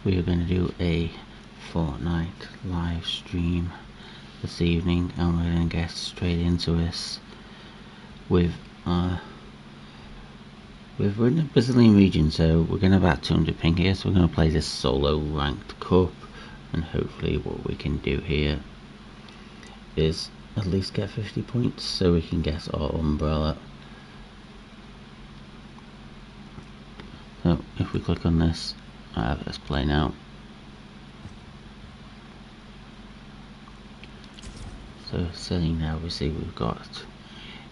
We are going to do a Fortnite live stream this evening, and we're going to get straight into this with we're in a Brazilian region, so we're going to have about 200 ping here, so we're going to play this solo ranked cup, and hopefully what we can do here is at least get 50 points so we can get our umbrella. So if we click on this, let's play now. So setting now, we see we've got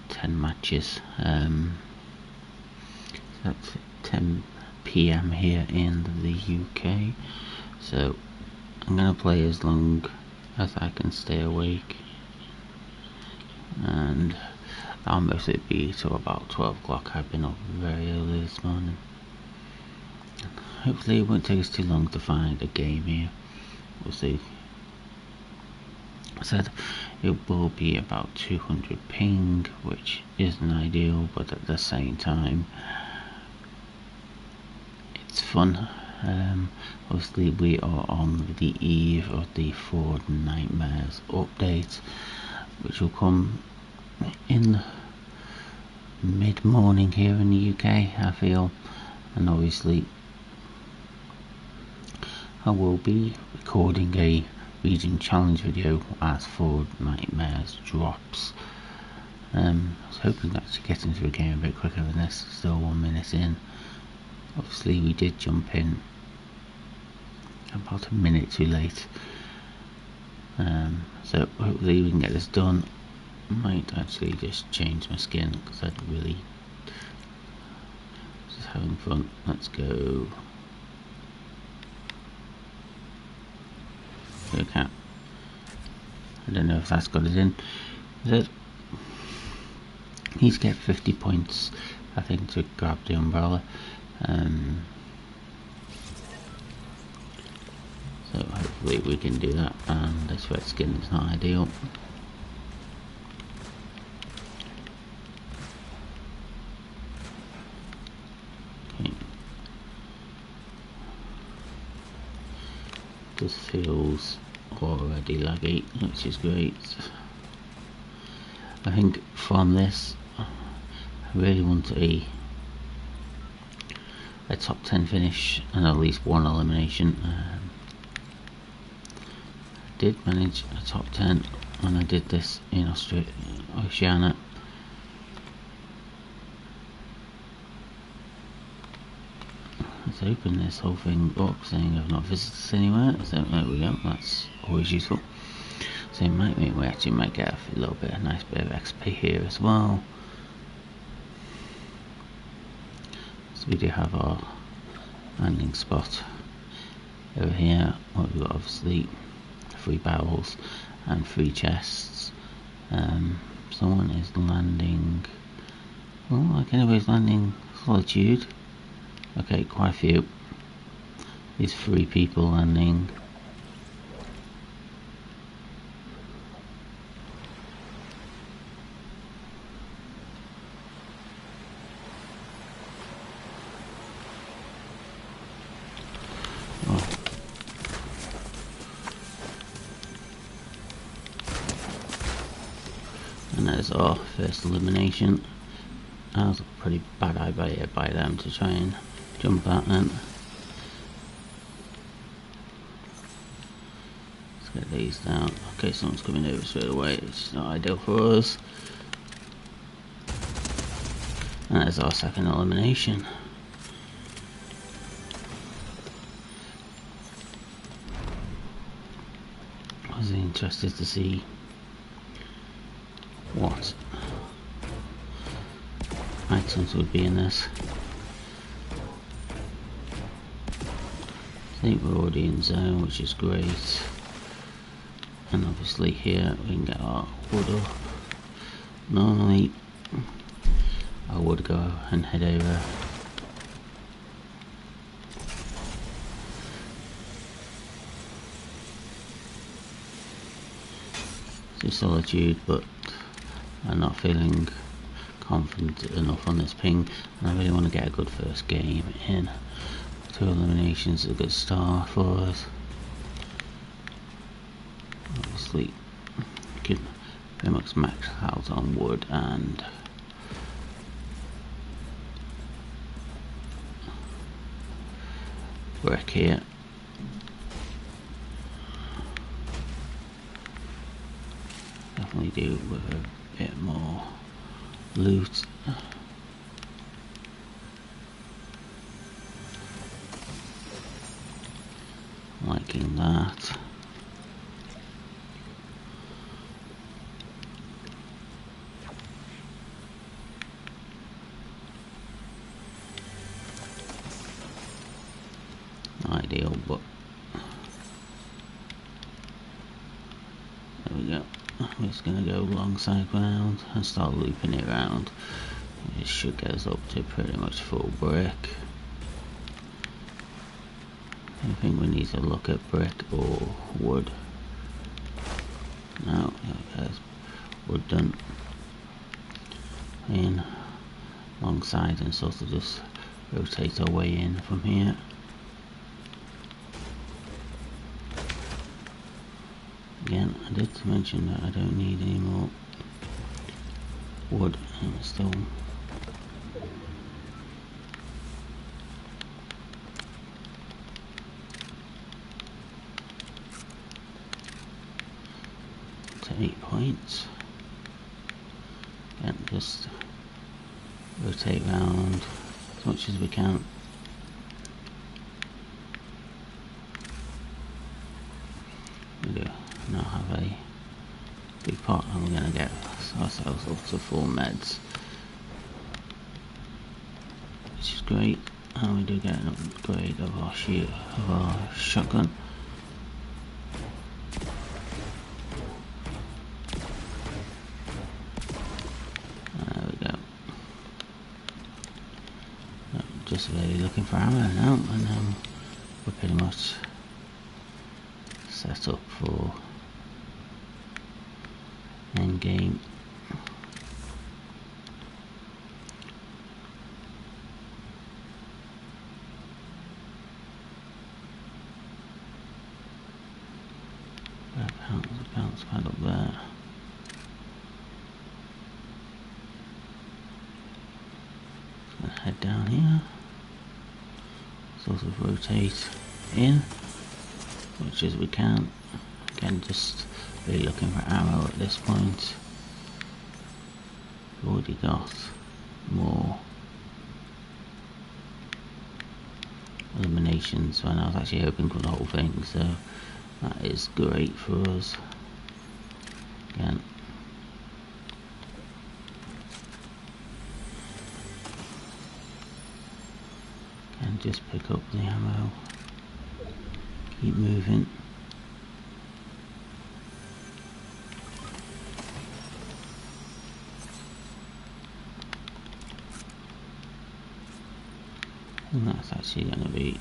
10 matches. That's 10 PM here in the UK. So I'm gonna play as long as I can stay awake, and I'll mostly be till about 12 o'clock. I've been up very early this morning. Hopefully it won't take us too long to find a game here. We'll see. I said it will be about 200 ping, which isn't ideal, but at the same time it's fun. Obviously we are on the eve of the Fortnite update, which will come in mid-morning here in the UK, I feel, and obviously I will be recording a region challenge video as Fortnite drops. I was hoping to actually get into the game a bit quicker than this, still 1 minute in. Obviously we did jump in about a minute too late, so hopefully we can get this done. Might actually just change my skin because I'd really just having fun. Let's go. Okay. I don't know if that's got it in. That need to get 50 points, I think, to grab the umbrella. So hopefully we can do that, and this red skin is not ideal. Okay. This feels already laggy, which is great. I think from this I really want a top 10 finish and at least one elimination. I did manage a top 10 when I did this in Oceania. Let's open this whole thing up, saying I've not visited anywhere, so there we go, that's always useful. So it might mean we actually might get a little bit, a nice bit of XP here as well. So we do have our landing spot over here. Well, we've got obviously 3 barrels and 3 chests. Someone is landing, well, like anybody's landing Solitude. Okay, quite a few. These 3 people landing. And there's our first elimination. That was a pretty bad idea by them to try and jump that then. Let's get these down. Okay, someone's coming over straight away, which is not ideal for us. And there's our second elimination. I was interested to see what items would be in this. I think we're already in zone, which is great. And obviously here we can get our wood up. Normally I would go and head over to Solitude, but I'm not feeling confident enough on this ping, and I really want to get a good first game in. But 2 eliminations is a good start for us. Obviously, can pretty much max out on wood and brick here. Definitely do with a bit more loot. Liking that. Ideal, but there we go. I'm just gonna go alongside ground and start looping it around. It should get us up to pretty much full brick. I think we need to look at brick or wood. No, okay, wood done. In alongside and sort of just rotate our way in from here. Again, I did mention that I don't need any more wood and stone. To 8 points. Again, just rotate round as much as we can. We do now have a big pot and we're going to get ourselves up to full meds, which is great. And we do get an upgrade of our shotgun. There we go. Just really looking for ammo now, and we're pretty much set up for end game. Bounce pad up there. Just gonna head down here. Sort of rotate in as much as we can. Again, just really looking for ammo at this point. We've already got more eliminations, and I was actually hoping for the whole thing, so that is great for us. Again, and just pick up the ammo, keep moving. And that's actually going to be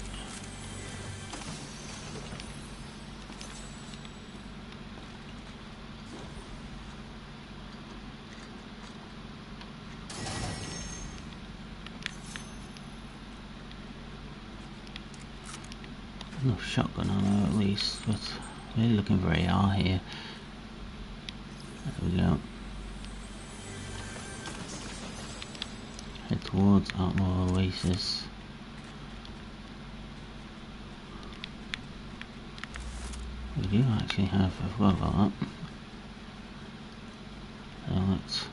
enough shotgun ammo at least, but really looking for AR here. There we go. Head towards Armor Oasis. We do actually have, I forgot about that. So let's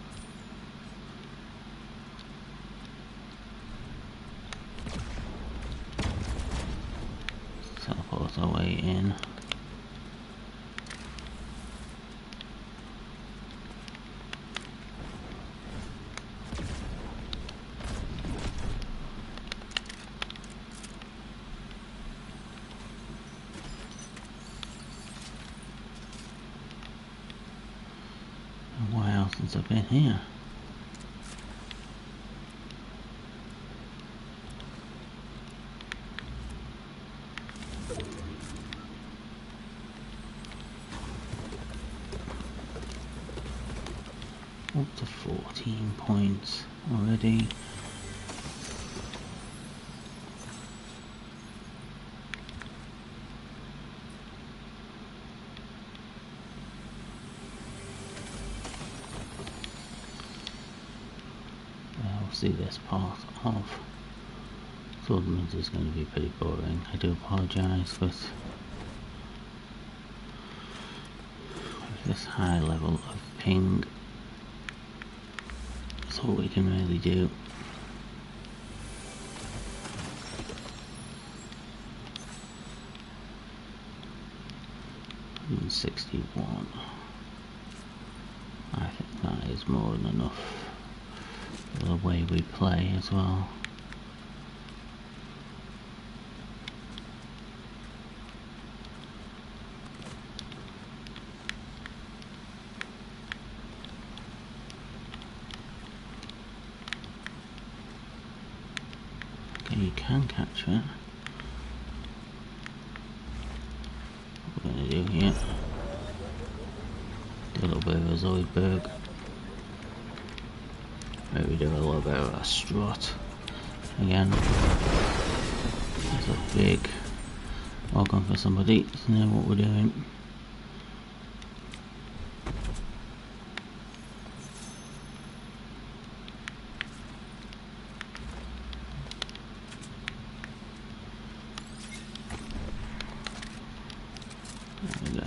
teleport our way in. And why else has I've been here? Up to 14 points already. see this part of tournament is going to be pretty boring. I do apologise, but with this high level of ping, that's all we can really do. And 61. I think that is more than enough for the way we play as well. Okay, you can catch it. What we're going to do here, do a little bit of a Zoidberg. Maybe do a little bit of a strut again. That's a big organ for somebody to know what we're doing. There we go.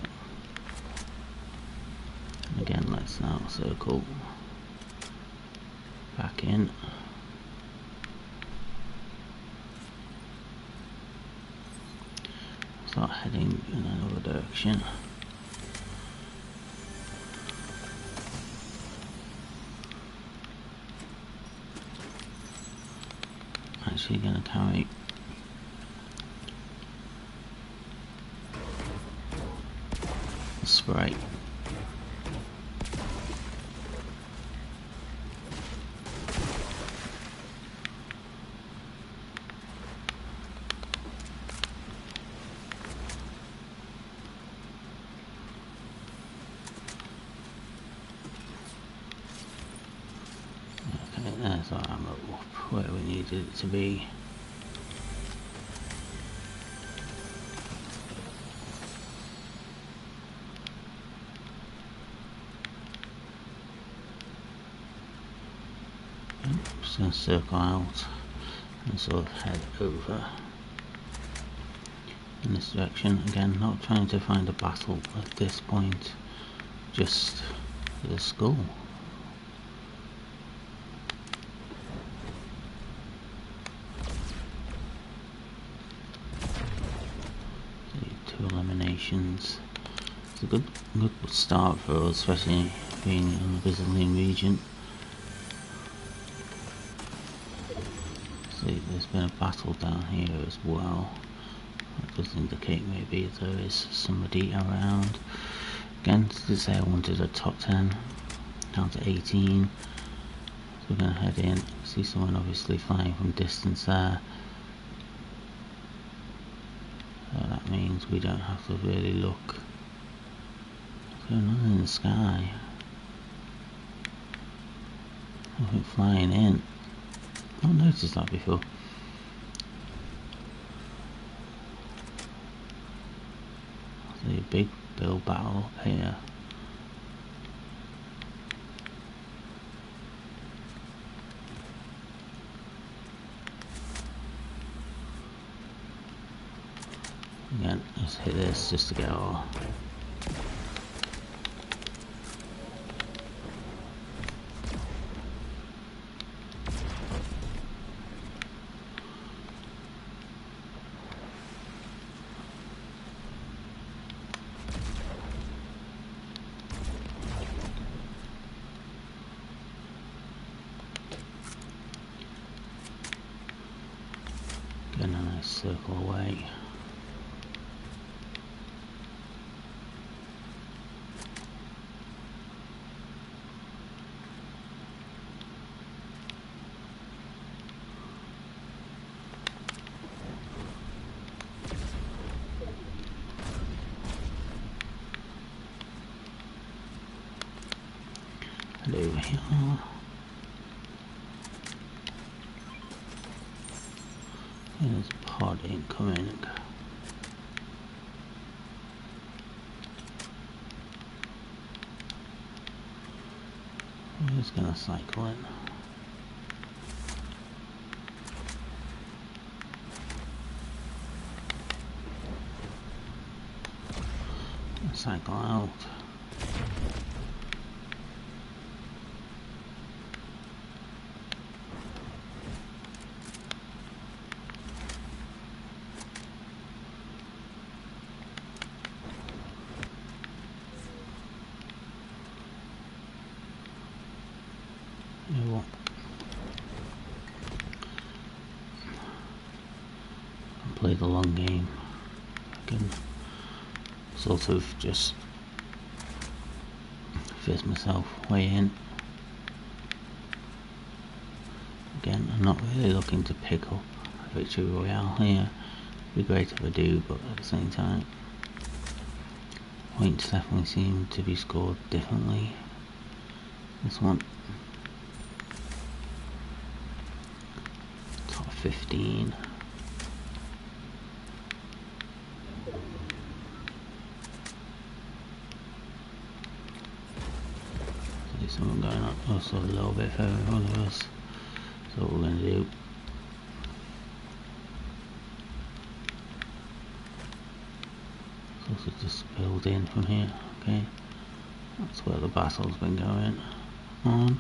Again, let's now circle back in. Start heading in another direction. Actually going to carry the spray. There's our ammo up where we needed it to be. Just going to circle out and sort of head over in this direction. Again, not trying to find a battle at this point, just the skull. Eliminations. It's a good start for us, especially being in the Byzantine region. See, there's been a battle down here as well. That does indicate maybe there is somebody around. Again, to say I wanted a top 10, down to 18. So we're going to head in. See someone obviously flying from distance there. That means we don't have to really look. There's nothing in the sky. Nothing flying in. I've not noticed that before. There's a big bill battle up here. Again, let's hit this just to get our get a nice circle away. And over here. There's a pod incoming. I'm just gonna cycle in. cycle out. Play the long game. I can sort of just fizz myself way in. Again, I'm not really looking to pick up a victory royale here. It'd be great if I do, but at the same time, points definitely seem to be scored differently. This one, top 15. Someone going up also a little bit further in front of us. So what we're going to do, so just build in from here. Okay, that's where the battle's been going on.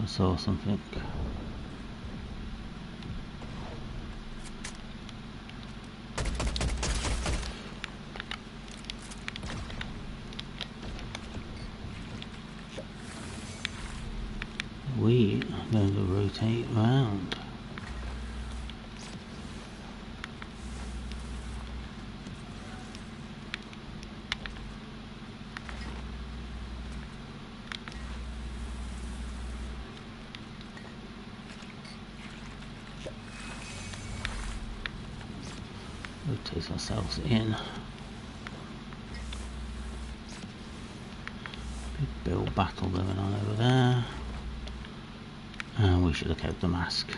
I saw something. We are going to rotate round. Rotate ourselves in. Big build battle going on over there. And we should have kept the mask.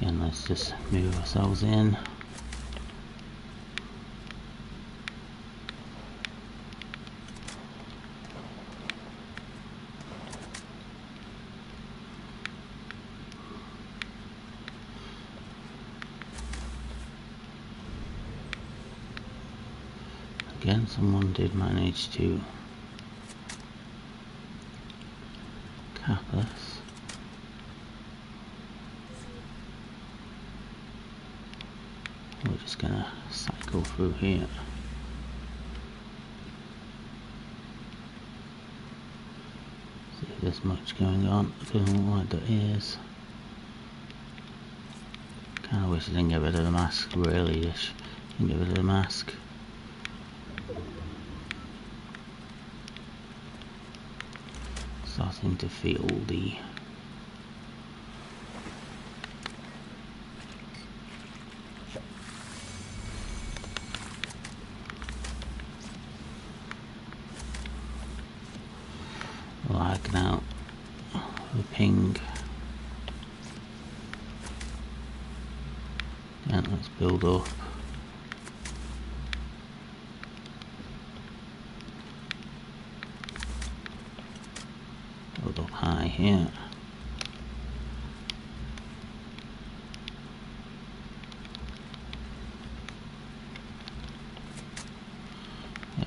Again, let's just move ourselves in. Again, someone did manage to cap us. We're just gonna cycle through here. See if there's much going on. Doesn't look like there is. Kinda wish I didn't get rid of the mask, really wish I didn't get rid of the mask. Starting to feel the lag now, the ping. And let's build up. Build up high here.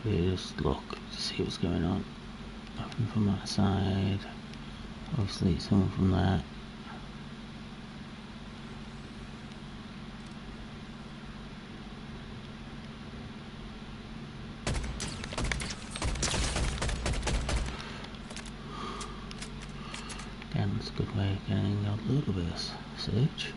Maybe just look to see what's going on. Nothing from that side. Obviously someone from there. Again, it's a good way of getting a little bit of search.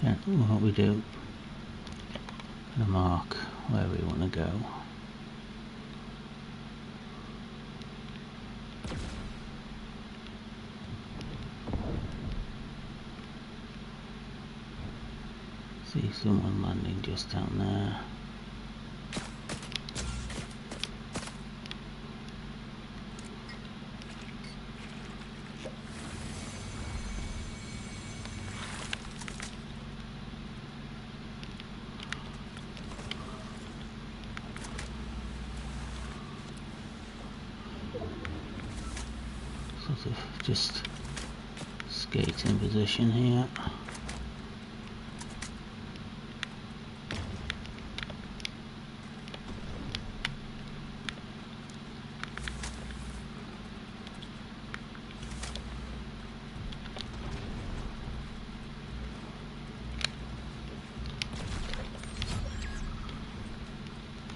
Yeah, what we do, gonna mark where we want to go. See someone landing just down there. sort of just skate in position here.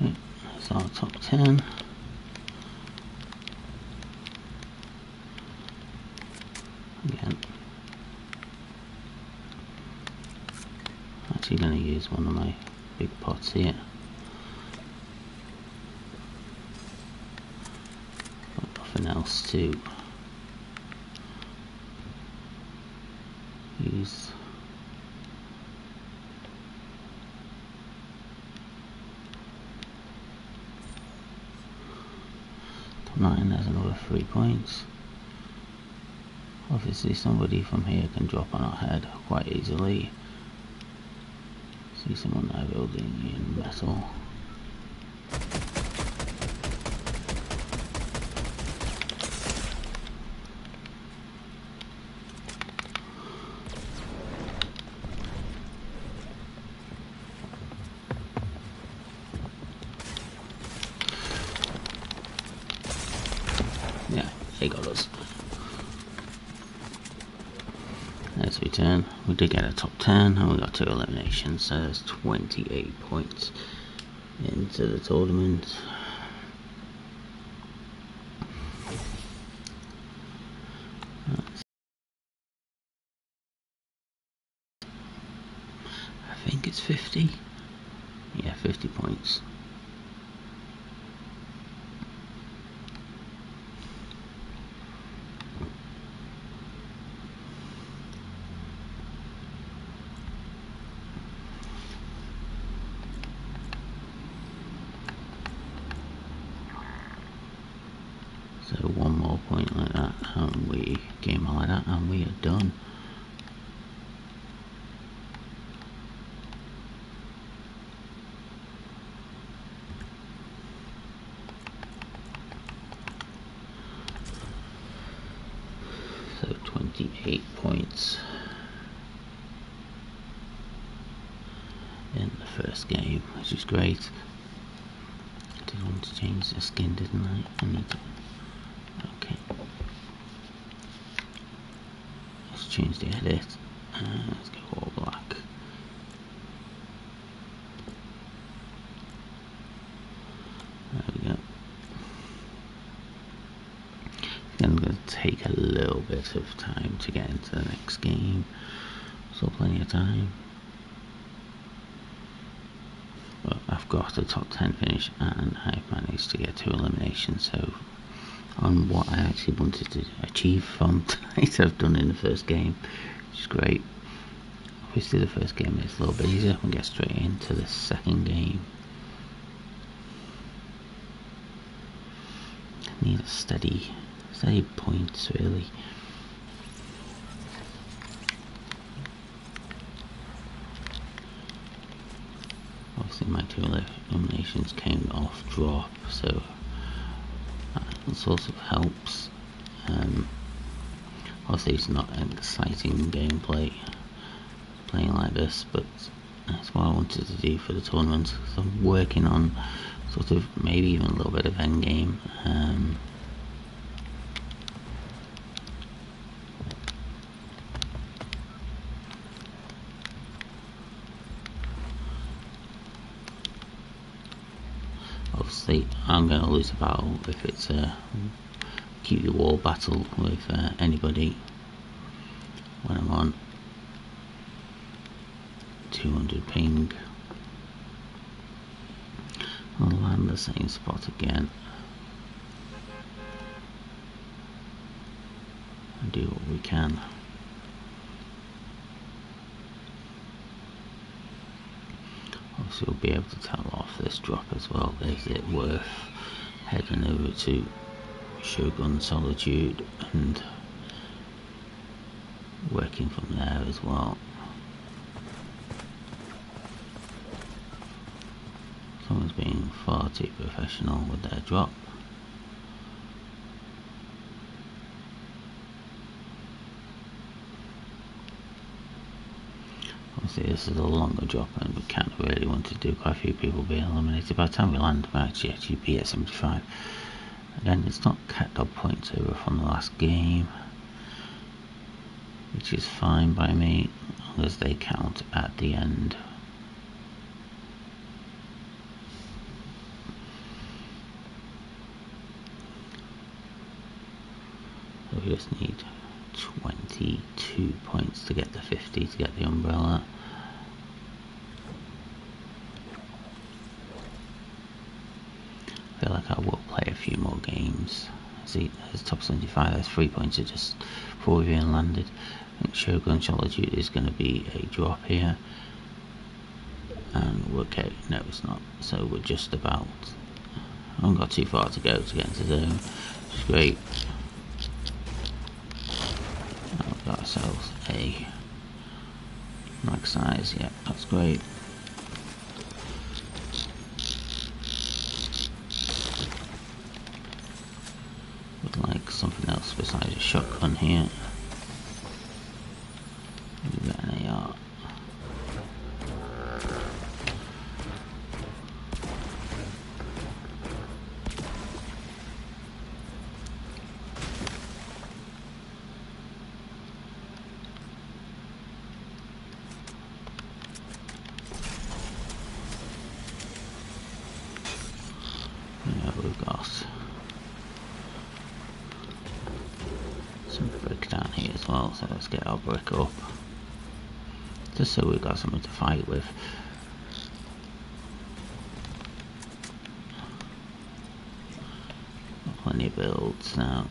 Okay, that's our top 10. Again, actually going to use one of my big pots here. Got nothing else to use. Top 9, there's another 3 points. Obviously somebody from here can drop on our head quite easily. See someone there building in metal. Yeah, they got us. Let's return. We did get a top 10 and we got 2 eliminations, so there's 28 points into the tournament. I think it's 50. Yeah, 50 points. So one more point like that, and game like that, and we are done. So 28 points in the first game, which is great. I did want to change the skin, didn't I? I need to. Okay. Let's change the edit. Let's go all black. There we go. Again, I'm going to take a little bit of time to get into the next game. So plenty of time. But I've got a top 10 finish and I've managed to get 2 eliminations. So on what I actually wanted to achieve from tonight, I've done in the first game, which is great. Obviously the first game is a little bit easier. We'll get straight into the second game. Need a steady points really. Obviously my 2 eliminations came off drop, so that sort of helps. Obviously it's not an exciting gameplay playing like this, but that's what I wanted to do for the tournament. So I'm working on sort of maybe even a little bit of end game. Obviously I'm going to lose a battle if it's a keep the wall battle with anybody when I'm on 200 ping. I'll land the same spot again and do what we can. Obviously we'll be able to tell off this drop as well. Is it worth heading over to Shogun Solitude and working from there as well? Someone's being far too professional with their drop. See, this is a longer drop and we kind of really want to do quite a few people being eliminated. By the time we land, we actually be at 75. Again, it's not cat dog points over from the last game, which is fine by me, as long as they count at the end. So we just need 22 points to get the 50 to get the umbrella. I feel like I will play a few more games. See, there's top 75, there's 3 points just before we've even landed. I think Shogun Solitude is going to be a drop here. And we're okay, no it's not. So we're just about, I haven't got too far to go to get into zone, which is great. And we've got ourselves a max size, yeah, that's great. Like something else besides a shotgun here. We've got an AR. Yeah, we've got some brick down here as well, so let's get our brick up. Just so we've got something to fight with. Got plenty of builds now.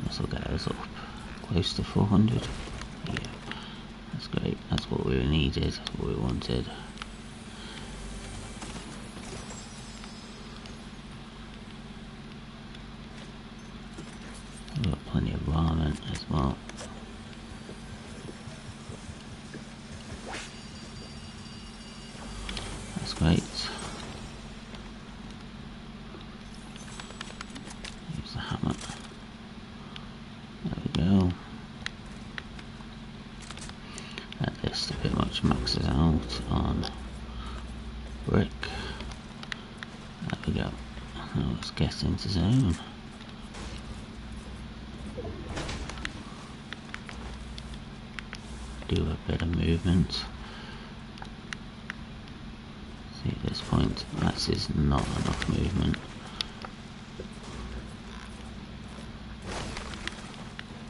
This will get us up close to 400. Yeah, that's great. That's what we needed, that's what we wanted. We've got plenty of ramen as well. That's great. Use the hammer. There we go. And this pretty much maxes out on brick. There we go. Now let's get into zone. Do a bit of movement. See, at this point, that is not enough movement.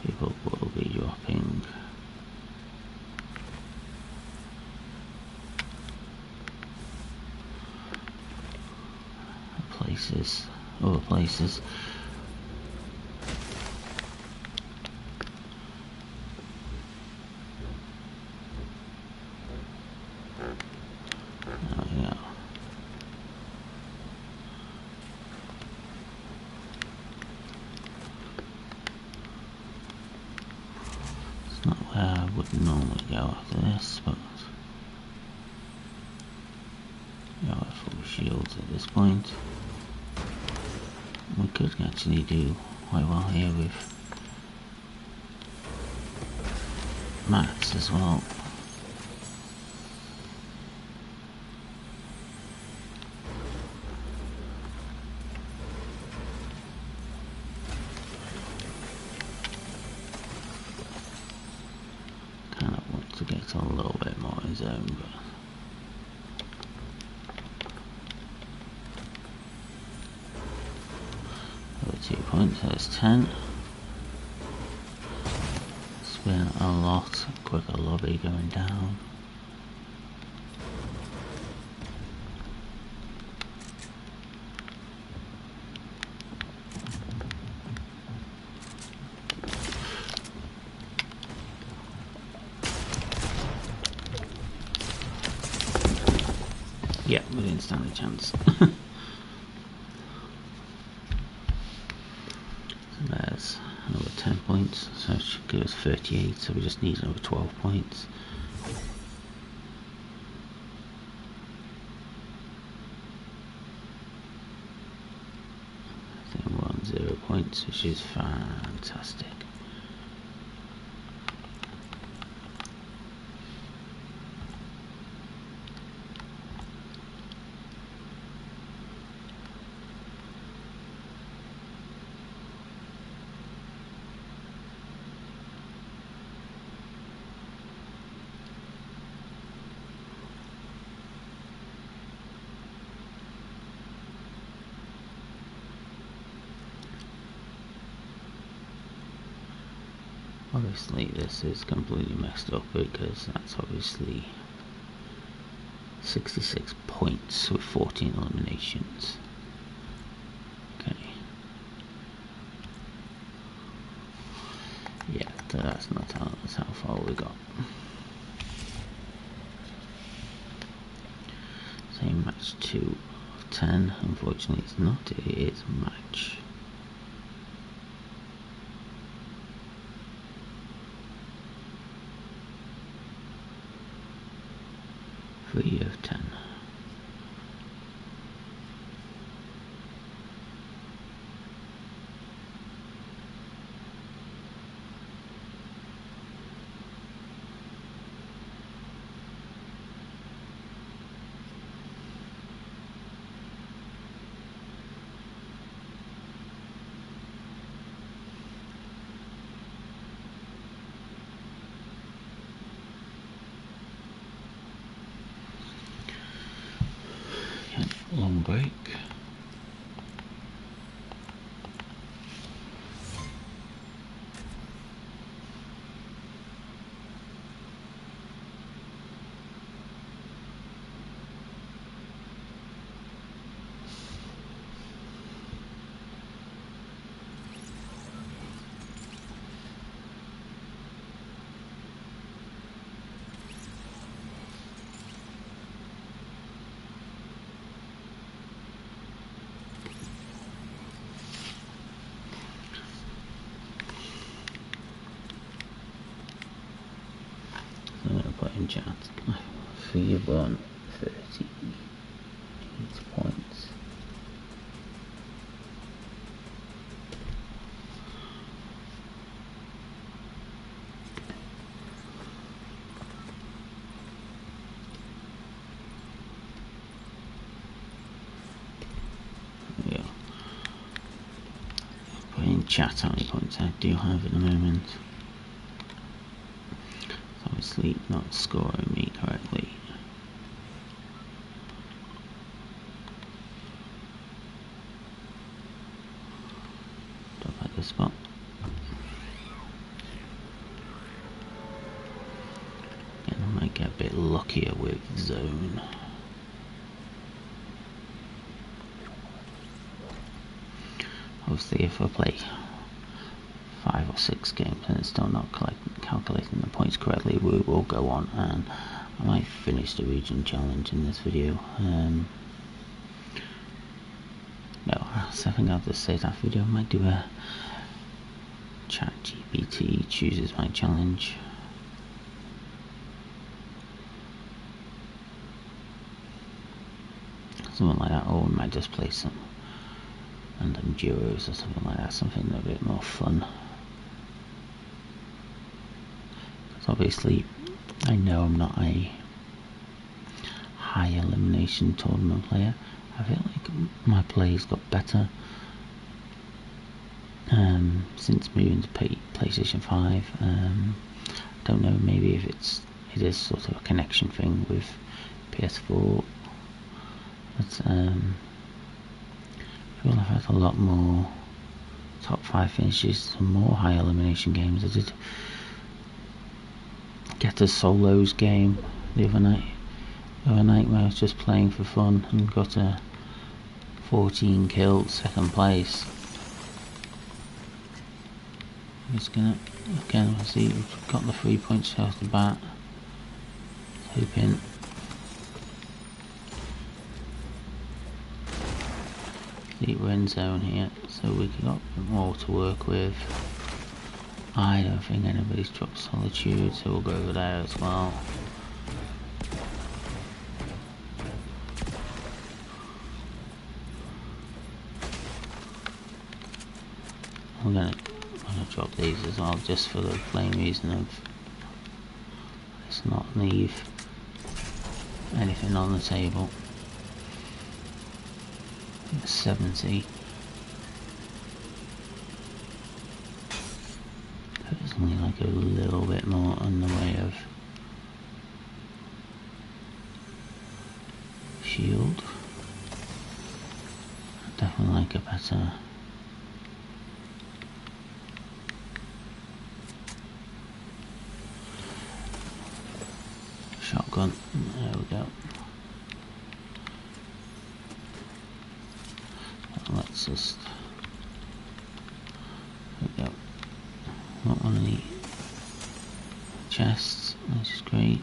People will be dropping. Places, other places. There we go. It's not where I would normally go after this, but we are full shields at this point. We could actually do quite well here with mats as well. Kind of want to get a little bit more in zone, but another 2 points, that's 10. It's been a lot quicker lobby going down. Yeah, we didn't stand a chance. There's another 10 points, so it should give us 38, so we just need another 12 points. I think we're on 0 0 points, which is fantastic. Obviously this is completely messed up because that's obviously 66 points with 14 eliminations. Okay. Yeah, that's how far we got. Same match 2 of 10. Unfortunately it's not, it is match 3 of 10. Long break. I'm going to put in chat 3-1-38 points. Yeah. Put in chat how many points I do have at the moment. It's obviously not scoring me correctly. Don't like this spot. And I might get a bit luckier with zone. Obviously if I play 5 or 6 games and it's still not calculating the points correctly, we will go on and I might finish the region challenge in this video. No, I think I'll just say that video. I might do a ChatGPT chooses my challenge. Something like that, or we might just play some random duos or something like that, something a bit more fun. Because obviously, I know I'm not a high elimination tournament player. I feel like my play's got better since moving to PlayStation 5. Don't know, maybe if it is sort of a connection thing with PS4. But I feel I've had a lot more top 5 finishes and more high elimination games. I did get a solos game the other night where I was just playing for fun and got a 14 kill, second place. I'm just gonna, again, see, we've got the 3 points off the bat. Hoping we're in zone here, so we've got more to work with. I don't think anybody's dropped Solitude, so we'll go over there as well. I'm gonna drop these as well, just for the plain reason of let's not leave anything on the table. 70. Personally, like a little bit more on the way of shield. Definitely like a better shotgun. There we go. Let's just, there we go. Not one of the chests, which is great.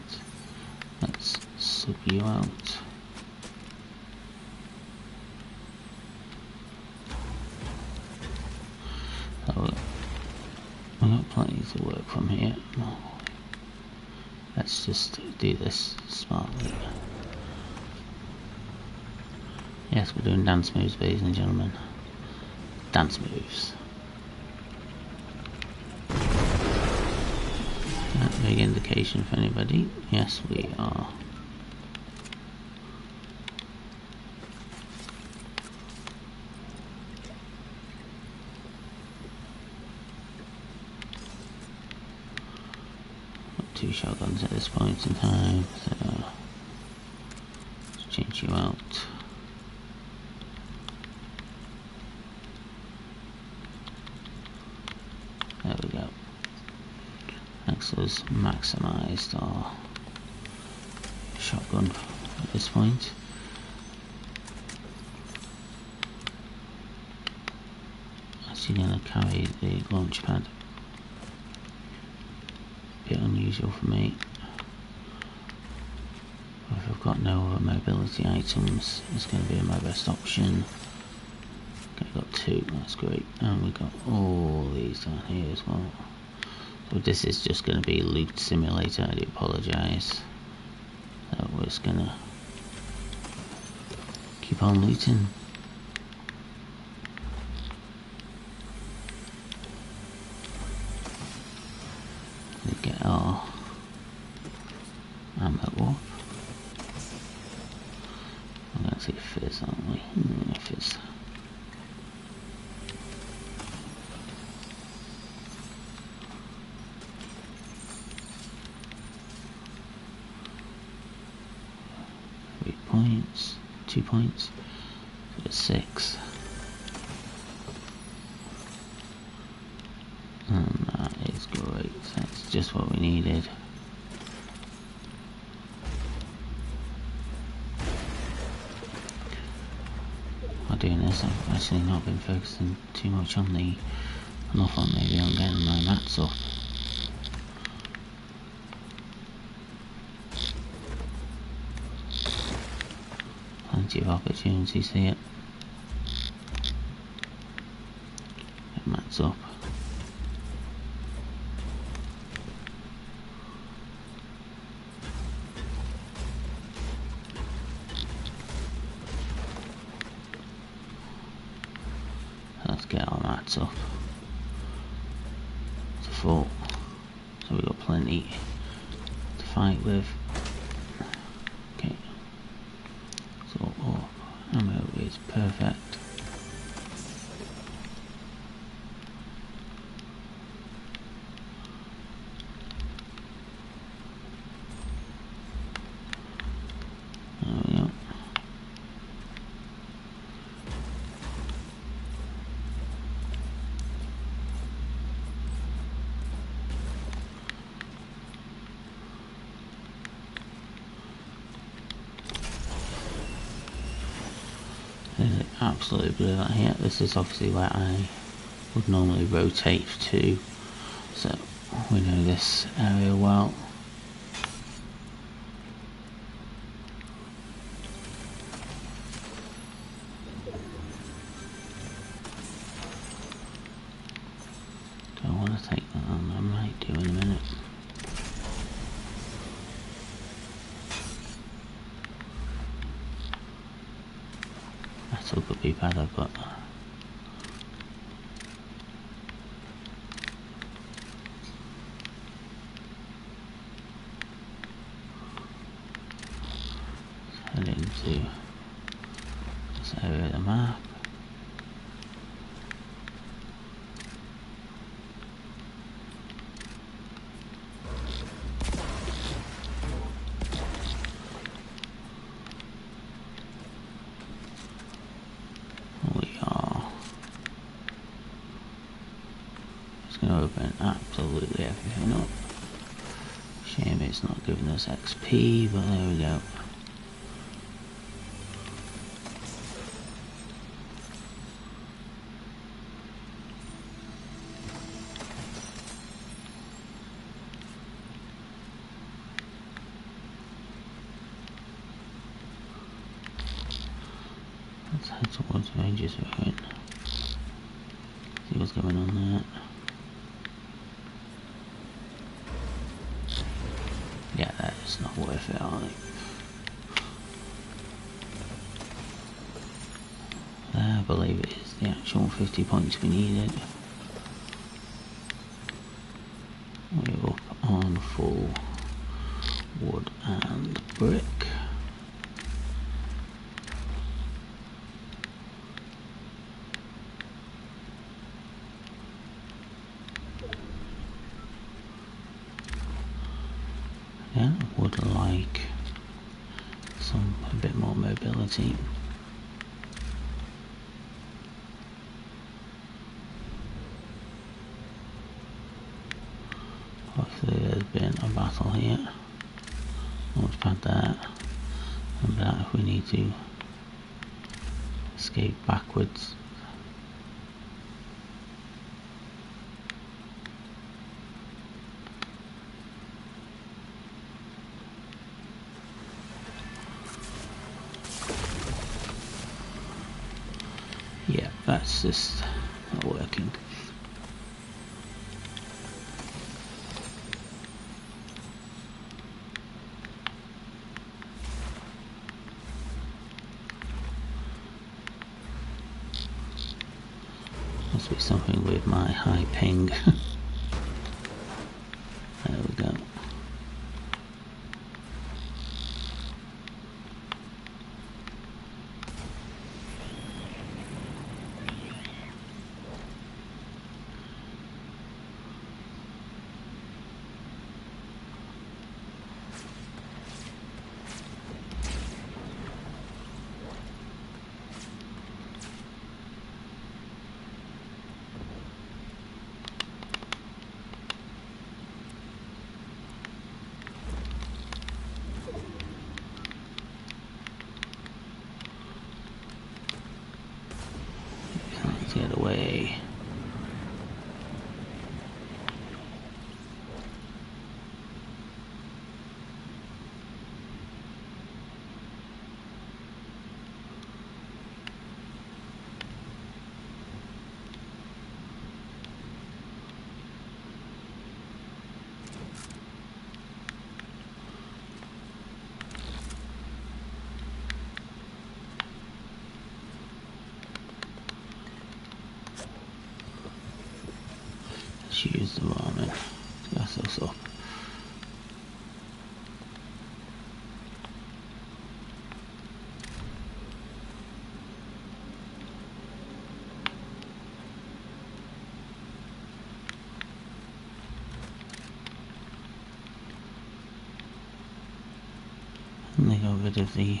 Let's sub you out. So we've got plenty to work from here. Let's just do this smartly. Yes, we're doing dance moves, ladies and gentlemen. Dance moves. Big indication for anybody. Yes, we are. Got 2 shotguns at this point in time, so let's change you out. There we go. Next was maximised our shotgun at this point. Actually going to carry the launch pad. Bit unusual for me. If I've got no other mobility items, it's going to be my best option. Okay, got 2, that's great. And we've got all these down here as well. So this is just going to be loot simulator, I do apologise. So we're just going to keep on looting. We get our ammo up. I'm going to say fizz, aren't we? Yeah, fizz. Points, 2 points, so it's 6. And that is great, that's just what we needed. While doing this, I've actually not been focusing too much on the, enough on maybe on getting my mats up. Plenty of opportunities here. Get mats up. Let's get our mats up to full, so we've got plenty to fight with. Okay, so ammo is perfect. There we go. Absolutely blew that here. This is obviously where I would normally rotate to, so we know this area well. Do I want to take that on? I might do in a minute. Metal could be better, but to this area of the map. We are just going to open absolutely everything up. Shame it's not giving us XP, but there we go. Let's head towards Rangers Ruin. See what's going on there. Yeah, that is not worth it, are they? There, I believe it is the actual 50 points we needed. We're up on full wood and brick. Yeah, would like a bit more mobility. Hopefully there's been a battle here. Launchpad there. And that if we need to escape backwards. Yeah, that's just not working. Must be something with my high ping. There we go. Let's get away. Let's use the ramen to gas us up. And they got rid of the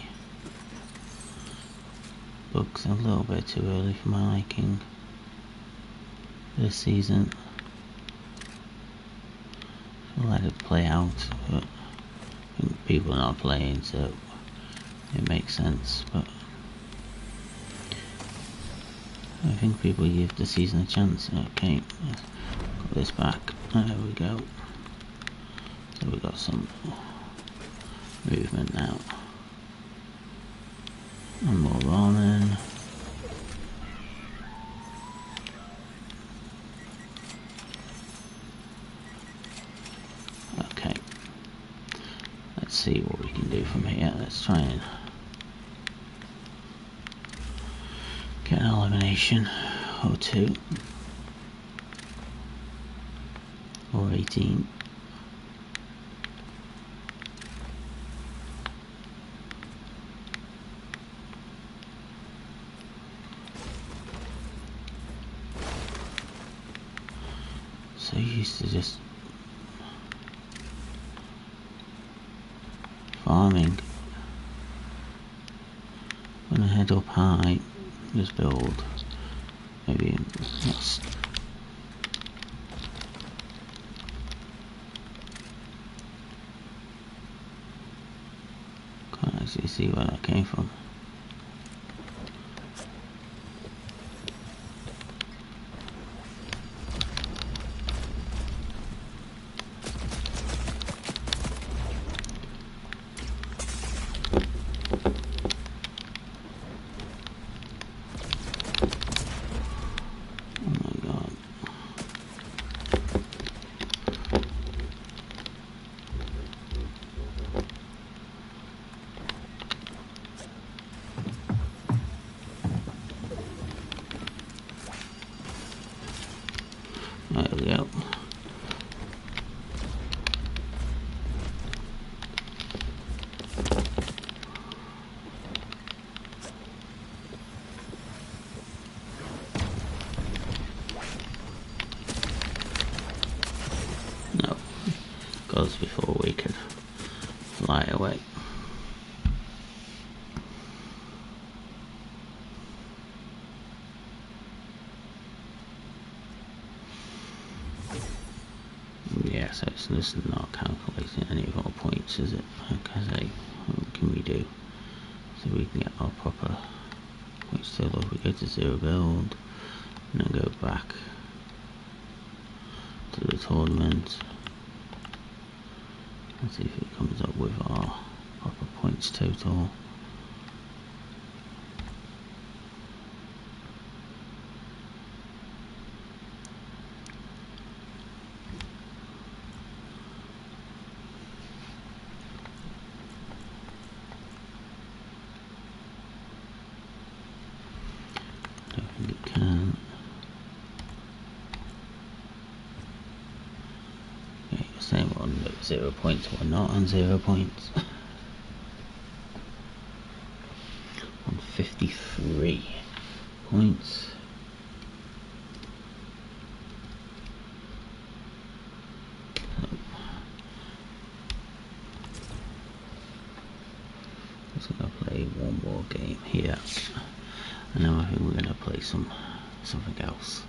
bugs a little bit too early for my liking this season. I'll let it play out, but I think people are not playing, so it makes sense. But I think people give the season a chance. Okay, got this back. There we go. So we got some movement now. And more ramen. Okay. Let's see what we can do from here. Let's try and get an elimination or two. Or 18. used to just farming. Gonna head up high, just build. Maybe lost. Can't actually see where that came from. There we go. No, goes before we could fly away. Yeah, so it's just not calculating any of our points, is it? Okay, what can we do? So we can get our proper points total. If we go to 0 build, and then go back to the tournament. Let's see if it comes up with our proper points total. Don't think it can. Okay, you're saying we're on 0 points, we're not on 0 points. On 53 points. So I'm going to play one more game here, and then I think we're going to play something else.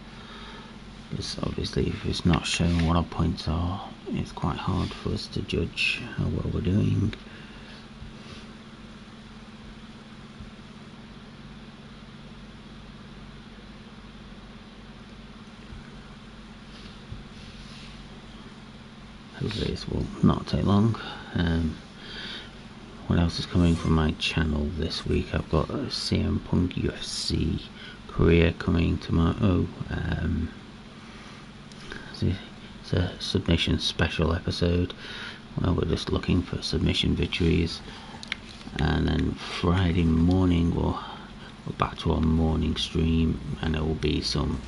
Because obviously if it's not showing what our points are, it's quite hard for us to judge how well we're doing. Hopefully this will not take long. What else is coming from my channel this week? I've got a CM Punk UFC career coming tomorrow. It's a submission special episode where we're just looking for submission victories, and then Friday morning we're back to our morning stream, and it will be some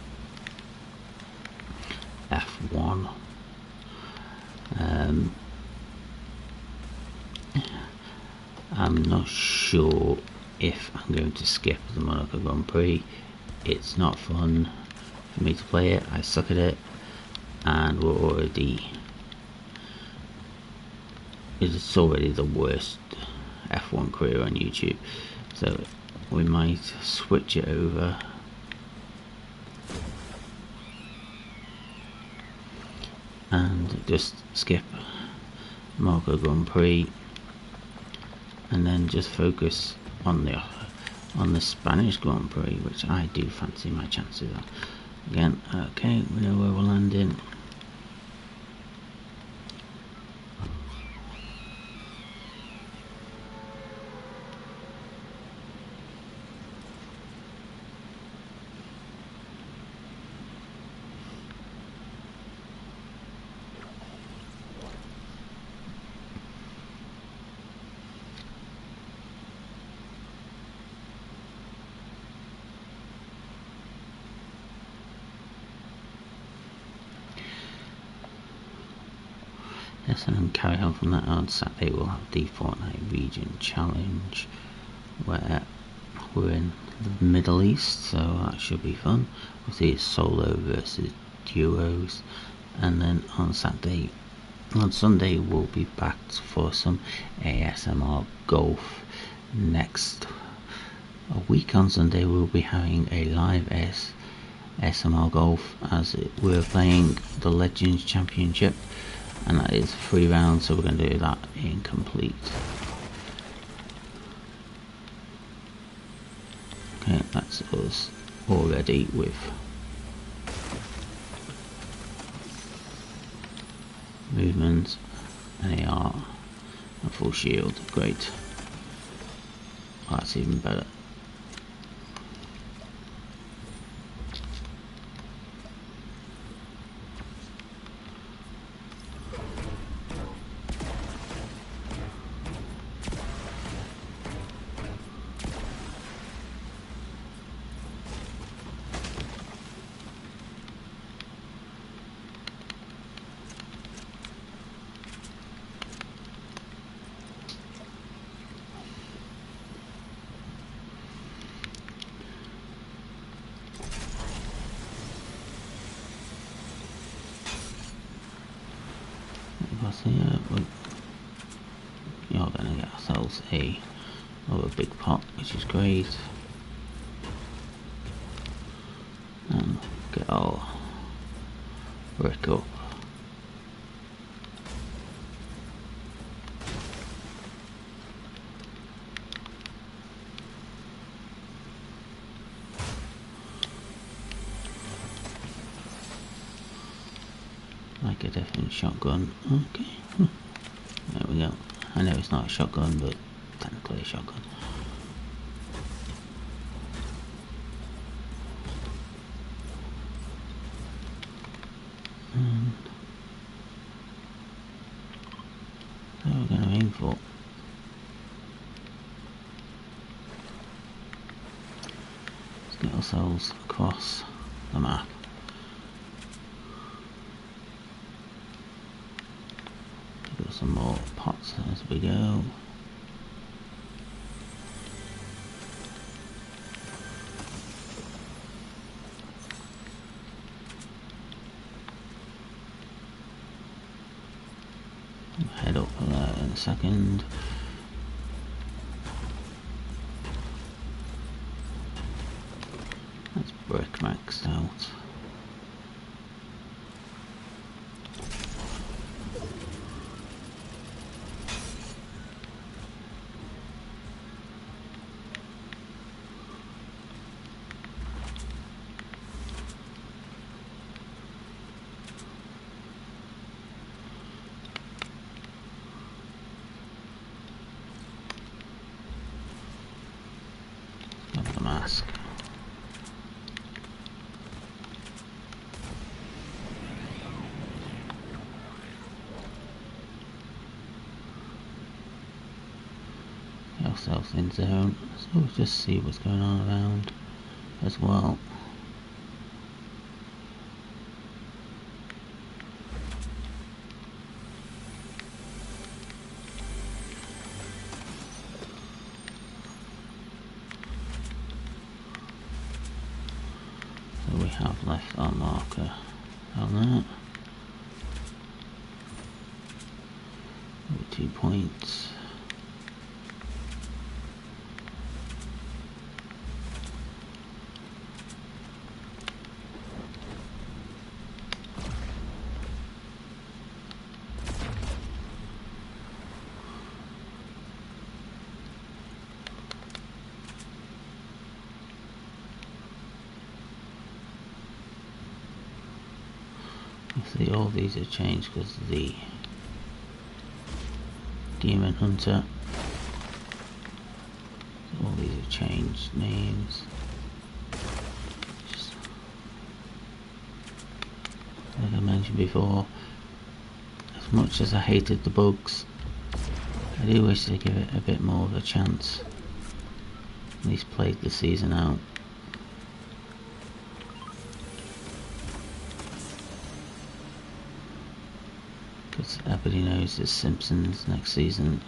F1. I'm not sure if I'm going to skip the Monaco Grand Prix. It's not fun for me to play it. I suck at it, and it's already the worst F1 career on YouTube, so we might switch it over and just skip Monaco Grand Prix, and then just focus on the Spanish Grand Prix, which I do fancy my chances of. Again, okay, we know where we're landing. Yes, and then carry on from that. On Saturday we'll have the Fortnite Region Challenge, where we're in the Middle East, so that should be fun. We'll see it's solo versus duos. and then on Sunday we'll be back for some ASMR golf. Next a week on Sunday we'll be having a live ASMR golf, as we're playing the Legends Championship, and that is 3 rounds, so we're going to do that in complete. Okay, that's us already with movement, and AR, and full shield. Great. Oh, that's even better. Here we are going to get ourselves another big pot, which is great, and get our brick up. Like a definite shotgun. Okay, there we go. I know it's not a shotgun, but technically a shotgun. And where are we going to aim for? Let's get ourselves across the map. Got some more pots as we go. Head up there in a second. That's brick maxed out. Got the mask. Get ourselves in zone, so we'll just see what's going on around as well. So we have left our marker on that. 2 points. See, all these have changed because of the Demon Hunter. So all these have changed names. Just like I mentioned before, as much as I hated the bugs, I do wish to give it a bit more of a chance. At least played the season out. Because everybody knows there's Simpsons next season.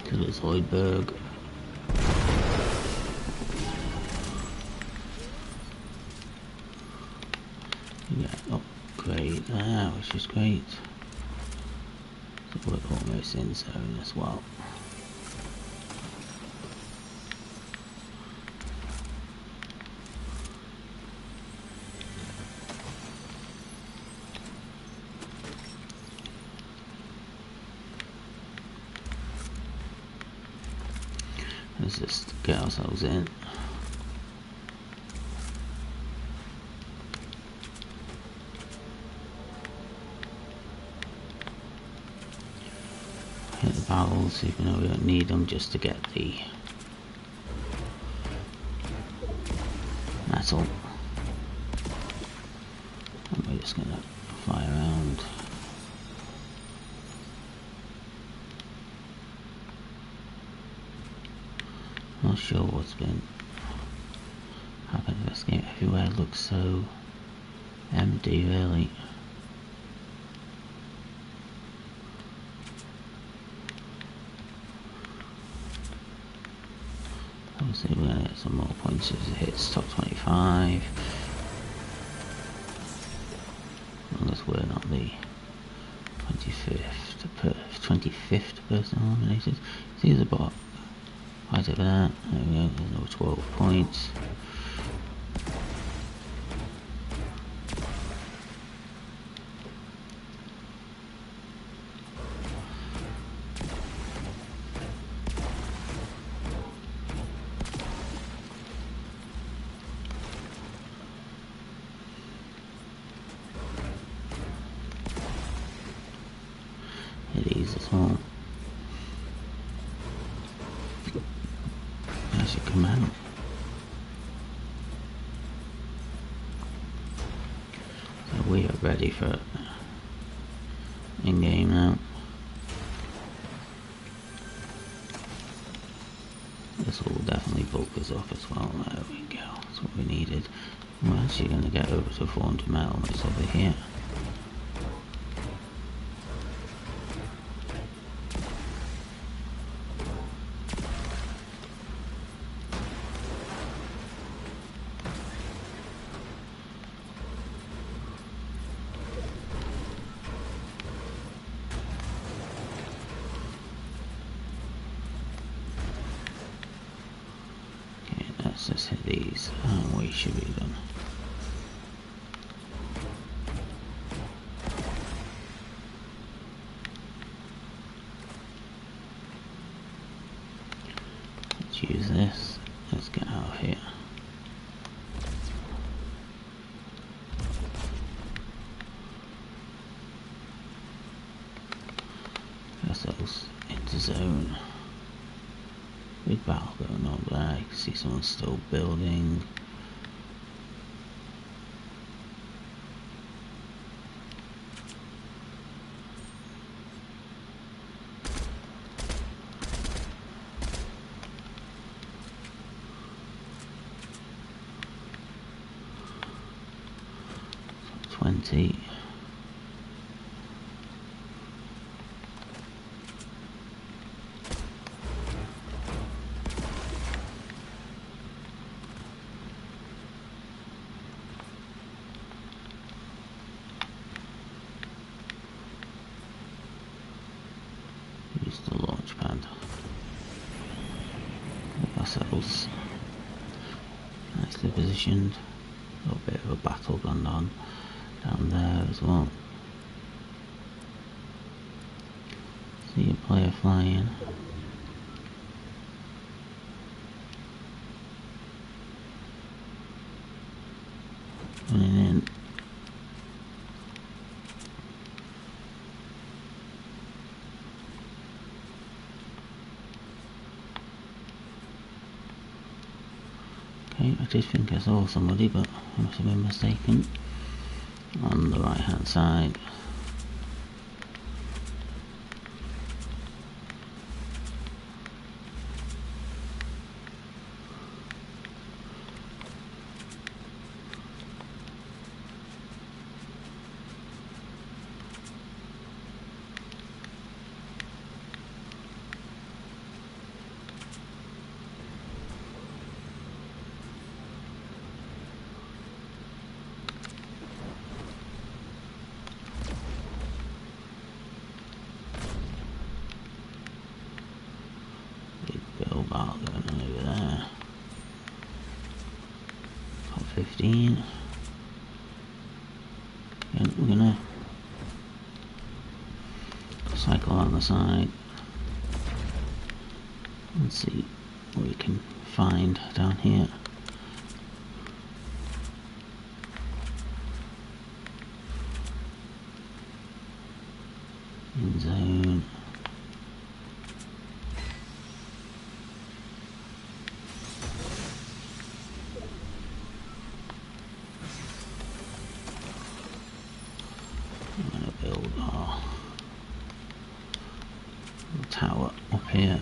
to the Zoidberg. Yeah, upgrade there, which is great. So we're almost in zone as well. Let's just get ourselves in. Hit the barrels, even though we don't need them, just to get the metal. And we're just gonna fly around. Not sure what's been happening in this game. Everywhere looks so empty, really. Obviously we're going to get some more points as it hits top 25. Unless we're not the 25th person eliminated. See the bot. Right over that. There we go. There's another 12 points. These as well. There's your command. So we are ready for it. In game now. This will definitely bulk us up as well. There we go. That's what we needed. We're actually going to get over to 400 metal. It's over here. Let's just hit these and we should be done. Let's use this. Let's get out of here. Get ourselves into zone. Big battle going on there. You can see someone still building. Top 20. Use the launch pad. Get ourselves nicely positioned. A little bit of a battle going on down there as well. See a player flying. Running in. Okay, I did think I saw somebody, but I must have been mistaken. On the right hand side. spark going on over there. Got 15. And we're gonna cycle on the side and see what we can find down here. In zone. I'm gonna build our tower up here.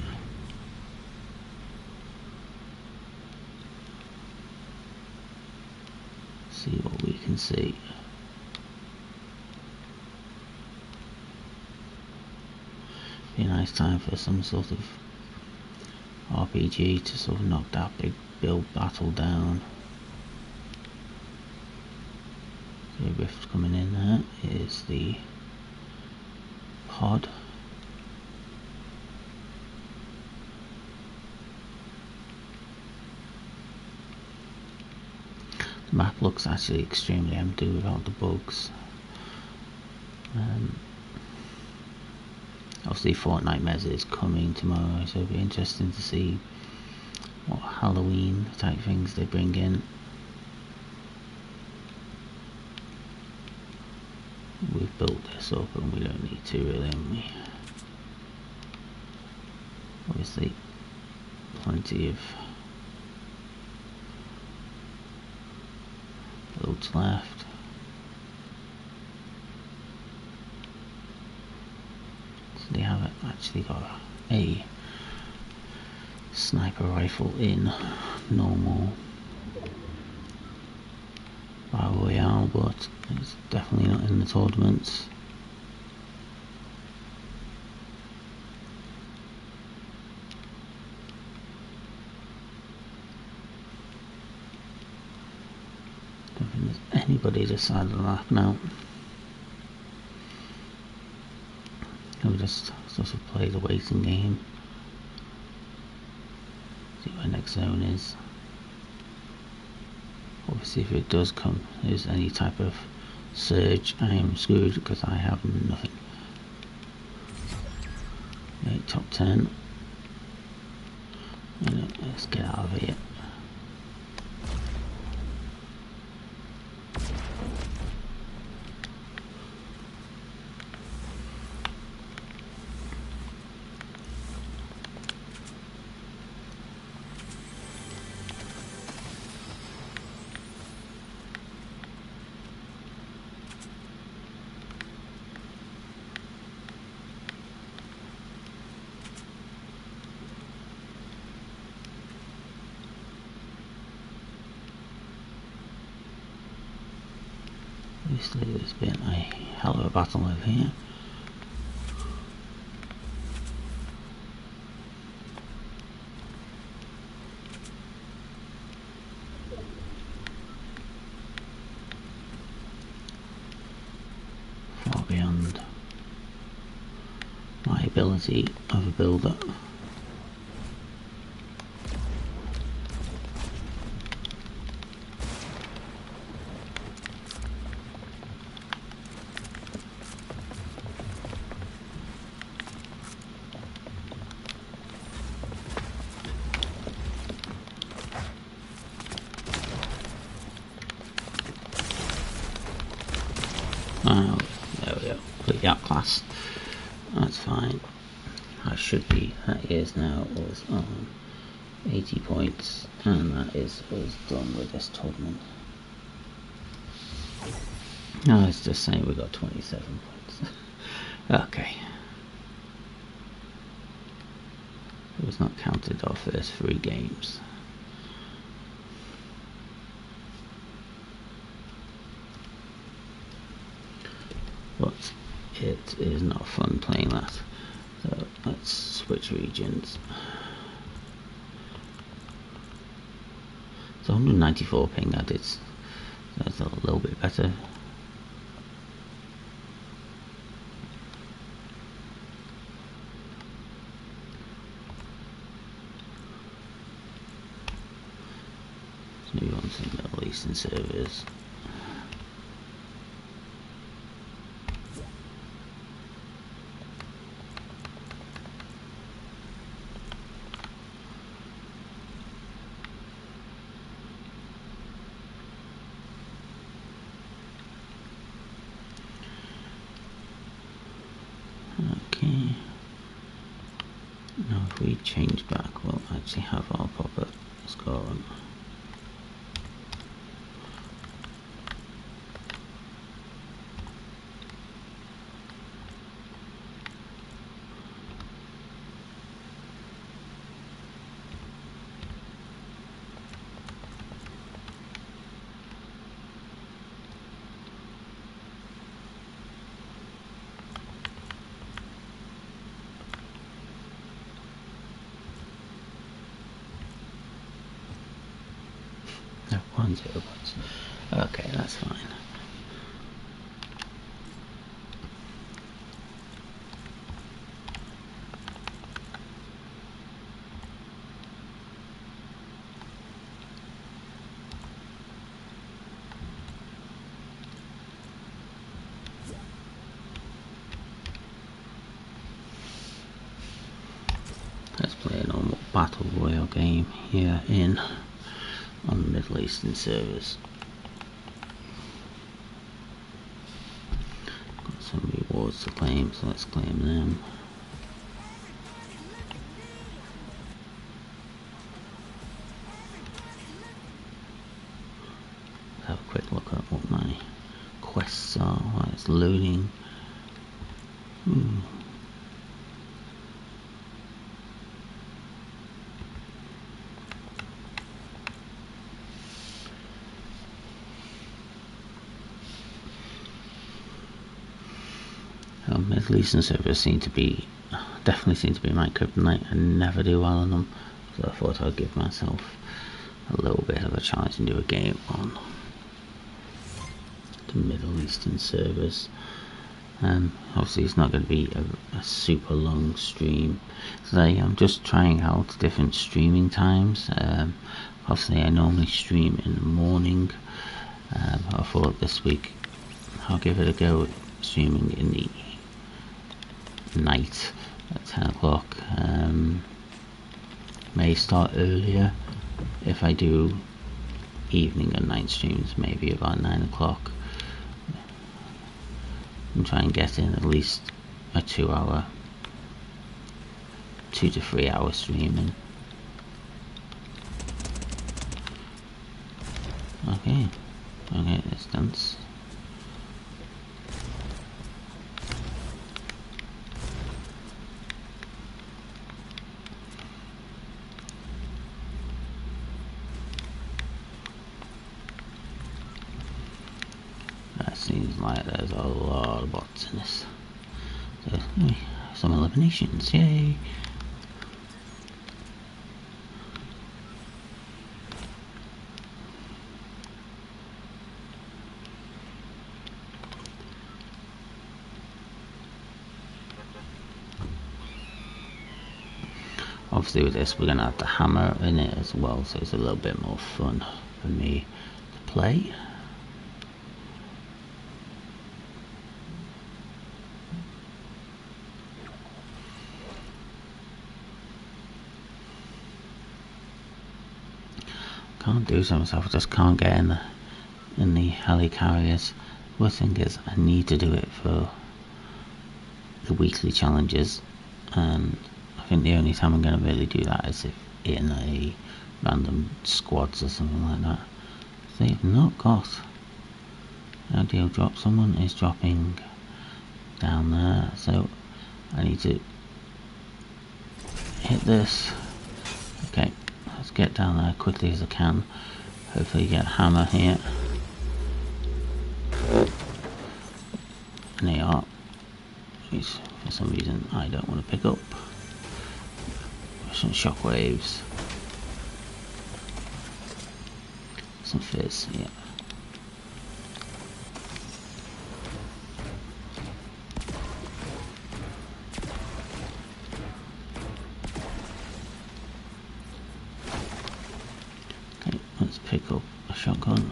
See what we can see. Be a nice time for some sort of RPG to sort of knock that big build battle down. The rift coming in there is the pod. The map looks actually extremely empty without the bugs. Obviously Fortnite Meza is coming tomorrow, so it'll be interesting to see what Halloween type things they bring in. We've built this up and we don't need to really, haven't we? Obviously plenty of builds left. So they haven't actually got a sniper rifle in normal Battle Royale, but it's definitely not in the tournaments. Don't think there's anybody this side of the map now. We'll just sort of play the waiting game. See where next zone is. Obviously if it does come, there's any type of surge, I am screwed because I have nothing. Okay, top 10. Let's get out of here. Obviously there's been a hell of a battle over here. Far beyond my ability of a builder. Oh, there we go. Completely outclassed. That's fine. I should be at years now was on 80 points, and that is us done with this tournament. No, it's just saying we got 27 points. Okay. It was not counted our first 3 games. But it is not fun playing that. So let's switch regions. So 194 ping added. That's a little bit better. Move on to the Middle Eastern servers. Okay. Now if we change back, we'll actually have our proper score on. No, 1-0 points. Okay, that's fine. Let's play a normal battle royale game here on the Middle Eastern servers. Got some rewards to claim, so let's claim them. Let's have a quick look at what my quests are while it's loading. Middle Eastern servers definitely seem to be my kryptonite. I never do well on them, so I thought I'd give myself a little bit of a chance and do a game on the Middle Eastern servers. Obviously it's not going to be a super long stream today. I'm just trying out different streaming times. Obviously I normally stream in the morning. I thought this week I'll give it a go streaming in the night at 10 o'clock. May start earlier if I do evening and night streams, maybe about 9 o'clock. And try and get in at least a 2 to 3 hour streaming. Okay, let's dance. Seems like there's a lot of bots in this. So, some eliminations, yay! Obviously with this we're going to have the hammer in it as well, so it's a little bit more fun for me to play. Can't do so myself, I just can't get in the helicarriers. Worst thing is I need to do it for the weekly challenges, and I think the only time I'm going to really do that is if in a random squads or something like that. They've not got an ideal drop. Someone is dropping down there, so I need to hit this. Okay, let's get down there quickly as I can. Hopefully get a hammer here. And they are, which for some reason I don't want to pick up. Some shockwaves. Some fizz, yeah. Let's pick up a shotgun.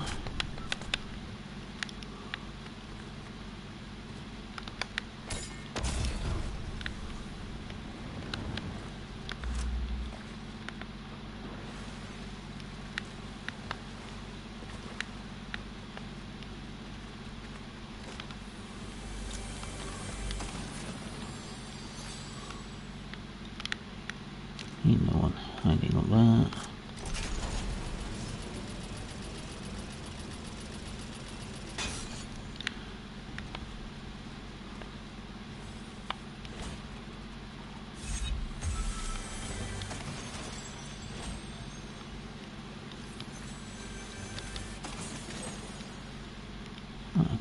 No one hiding up there.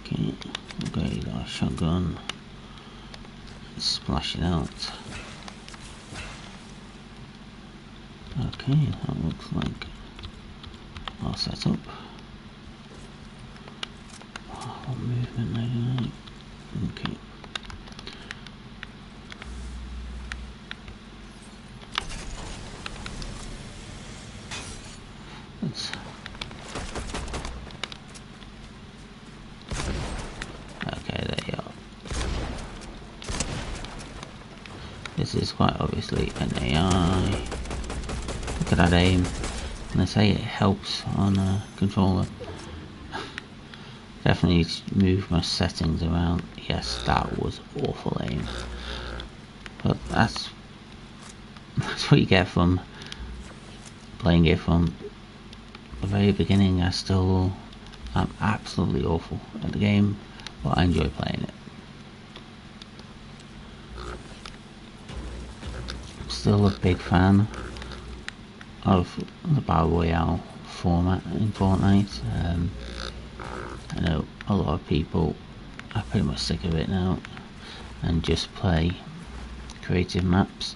Okay, upgrade our shotgun. Splash it out. Okay, that looks like our setup. What movement there? Okay. Let's. Okay, there you are. This is quite obviously an AI. Look at that aim. And I say it helps on a controller. Definitely move my settings around. Yes, that was awful aim. But that's what you get from playing it from the very beginning. I'm absolutely awful at the game, but I enjoy playing it. I'm still a big fan of the Battle Royale format in Fortnite. I know a lot of people are pretty much sick of it now and just play creative maps,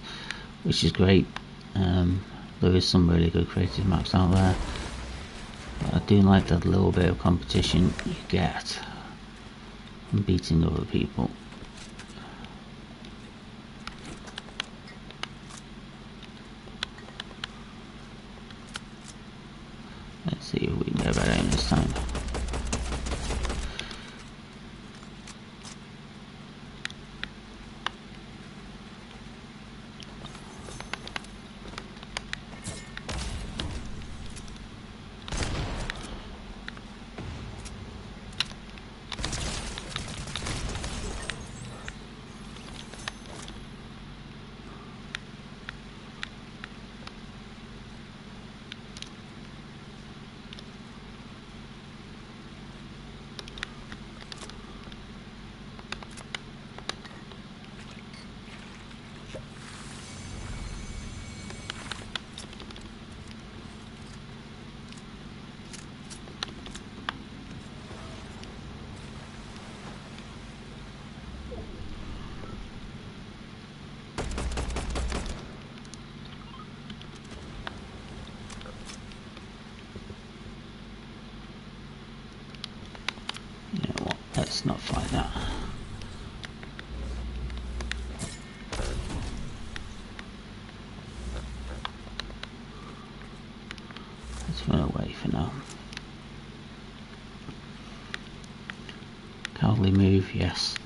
which is great. There is some really good creative maps out there, but I do like that little bit of competition you get from beating other people. Let's see if we can get better aim this time. You know what, let's not fight that. Let's run away for now. Cowardly move, yes.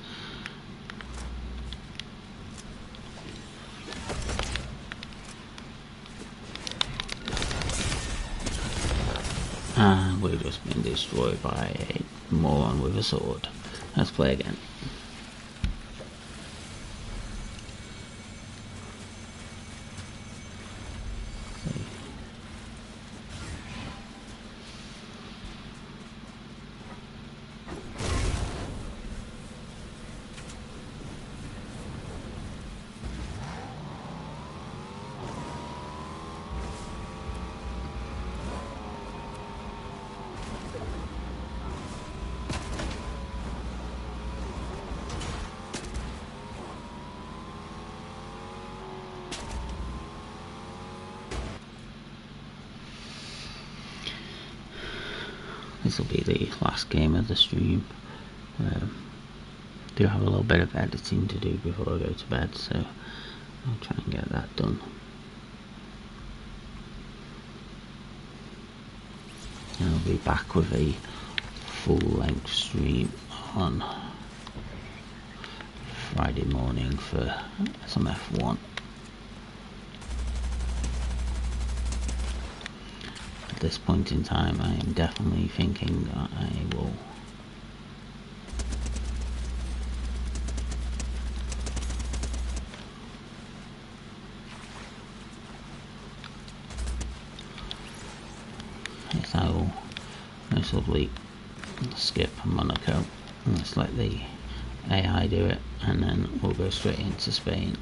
And we've just been destroyed by a moron with a sword. Let's play again. This will be the last game of the stream. Do have a little bit of editing to do before I go to bed, so I'll try and get that done. I'll be back with a full-length stream on Friday morning for some F1. At this point in time, I am definitely thinking that I will most probably skip Monaco. Let's let the AI do it, and then we'll go straight into Spain.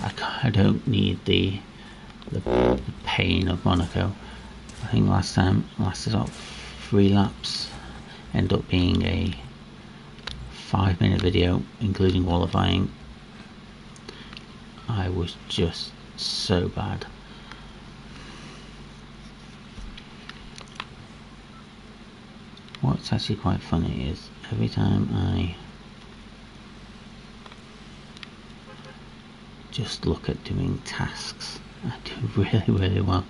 I don't need the pain of Monaco. I think last time lasted about 3 laps. Ended up being a 5-minute video, including qualifying. I was just so bad. What's actually quite funny is every time I just look at doing tasks, I do really well.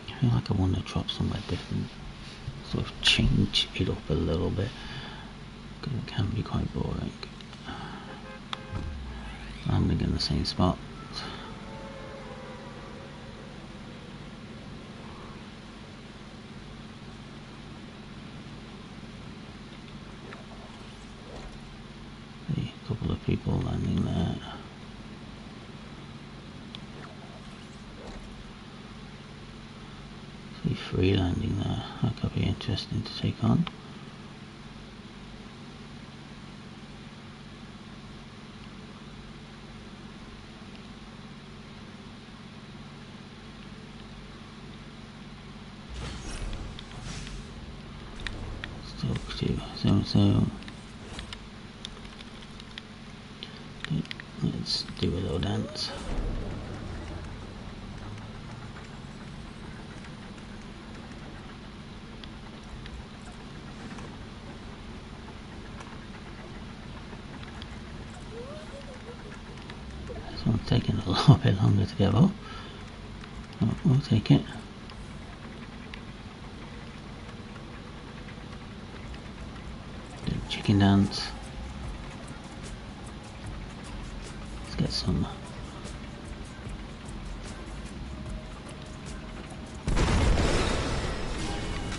I feel like I want to drop somewhere different, sort of change it up a little bit, because it can be quite boring. Landing in the same spot. A couple of people landing there. See 3 landing there. That could be interesting to take on. Still so. Let's do a little dance. This one's taking a little bit longer to get up. Oh, we'll take it. Do the chicken dance. Let's get some.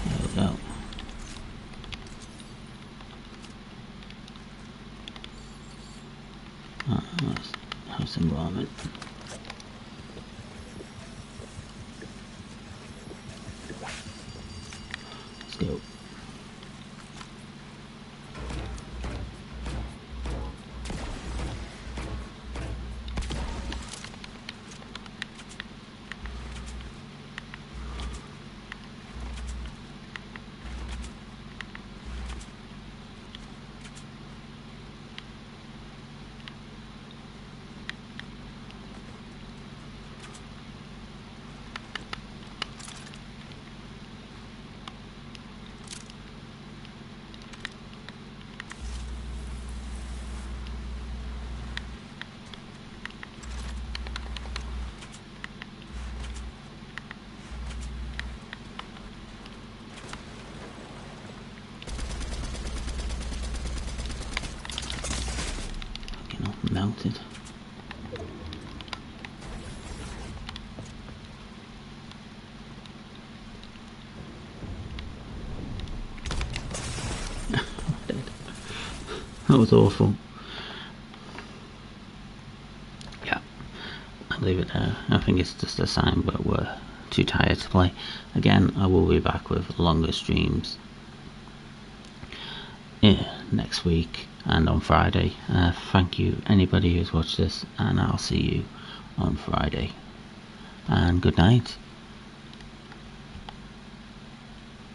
There we go. Let's have some ramen. Let's go. Melted. That was awful. Yeah, I'll leave it there. I think it's just a sign, but we're too tired to play. Again, I will be back with longer streams next week and on Friday. Thank you anybody who's watched this, and I'll see you on Friday. And good night.